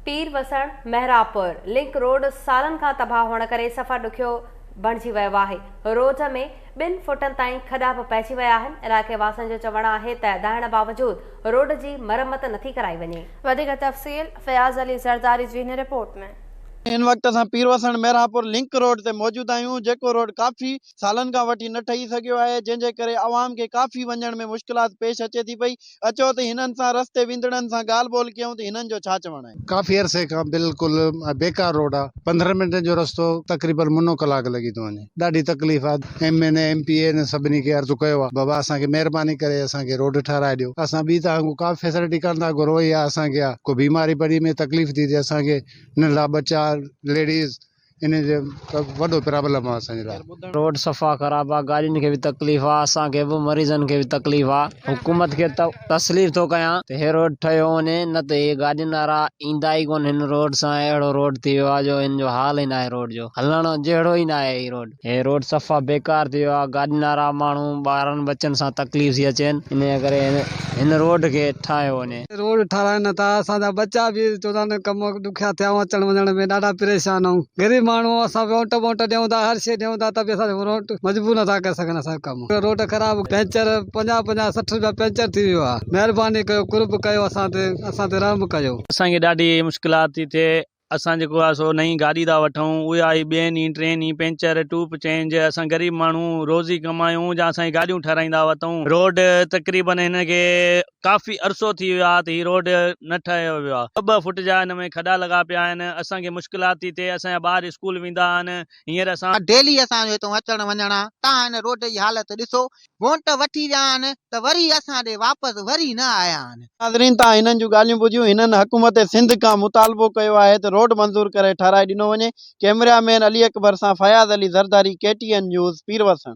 पीर वसण Mehrabpur link road सालन खां तबाह हुअण करे सफ़ा ॾुखियो बणिजी वियो आहे। रोड में 2 फुटनि ताईं खॾा बि पइजी विया आहिनि। इलाइक़े वासियुनि जो चवणु आहे त दाइण बावजूदि रोड जी मरम्मत नथी कराई वञे। वधीक तफ़सील फयाज़ अली ज़रदारी जी हिन रिपोर्ट में। इन वक्त असां पीर वसण मेहरापुर लिंक रोड ते मौजूद आहियूं, जेको रोड काफ़ी सालनि खां वठी न ठही सघियो आहे, जंहिंजे करे आवाम खे काफ़ी वञण में मुश्किलात पेश अचे थी पई। अचो त हिननि सां रस्ते विंदड़नि सां ॻाल्हि ॿोल कयूं त हिननि जो छा चवणु आहे। काफ़ी अरसे खां बिल्कुलु बेकार रोड आहे। 15 मिंट जो रस्तो तक़रीबन मुनो कलाक लॻी थो वञे। ॾाढी तकलीफ़ आहे। MN MP ने सभिनी खे अर्ज़ु कयो आहे, बाबा असांखे महिरबानी करे असांखे रोड ठाराए ॾियो। असां ॿी तव्हांखो का फैसिलिटी कंदा घुरो ई आहे। असांखे को बीमारी पड़ी में तकलीफ़ थी थिए, असांखे नंढा बच्चा लेडीज़ इन जो वॾो प्रॉब्लम आहे असांजे लाइ। रोड सफ़ा ख़राब आहे, गाॾियुनि खे बि तकलीफ़ आहे, असांखे बि मरीज़नि खे बि तकलीफ़ आहे। हुकूमत खे तसलीफ़ थो कयां त हे रोड ठहियो वञे, न त हे गाॾियुनि वारा ईंदा ई कोन हिन रोड सां। अहिड़ो रोड थी वियो आहे जो हिन जो हाल ई न आहे, रोड जो हलण जहिड़ो ई न आहे। हे रोड सफ़ा बेकार थी वियो आहे। गाॾियुनि वारा माण्हू ॿारनि बच्चनि सां तकलीफ़ थी अचनि, इन करे हिन रोड खे ठाहियो वञे। रोड ठाराइनि था, असांजा बच्चा बि चवंदा आहिनि कम ॾुखिया थिया अचण वञण में ॾाढा परेशान आहियूं। गरीब माण्हू असां वोट ॾियूं था, हर शइ ॾियूं था, त बि असां रोड मजबूर नथा करे सघनि। असांजो कम रोड ख़राब, पंचर 50-60 रुपया पंचर थी वियो आहे। महिरबानी कयो, कुर्ब कयो, असां ते रहम कयो। असांखे ॾाढी मुश्किलात थी थिए। असां जेको आहे सो नई गाॾी था वठूं, उहा आई 2 ॾींहं 3 ॾींहं पंचर ट्यूब चेंज। असां गरीब माण्हू रोज़ी कमायूं या असांजी गाॾियूं ठाराईंदा वठूं। रोड तक़रीबन हिन खे काफ़ी अरसो थी वियो आहे त हीउ रोड न ठहियो वियो आहे। 2 फुट जा हिन में खॾा लॻा पिया आहिनि। असांखे मुश्किलात थी थिए। असांजा ॿार स्कूल वेंदा आहिनि। हींअर असां डेली असांजो हितां अचण वञण आहे। तव्हां हिन रोड जी हालत ॾिसो, वोट वठी विया आहिनि त वरी असां ॾे वापसि वरी न आया आहिनि। नाज़रीन, तव्हां हिननि जूं ॻाल्हियूं ॿुधियूं। हिननि हुकूमत सिंध खां मुतालबो कयो आहे त रोड मंज़ूर करे ठाराए ॾिनो वञे। कैमरामैन अली अकबर सां फयाज़ अली ज़रदारी, KTN न्यूज़, पीर वसण।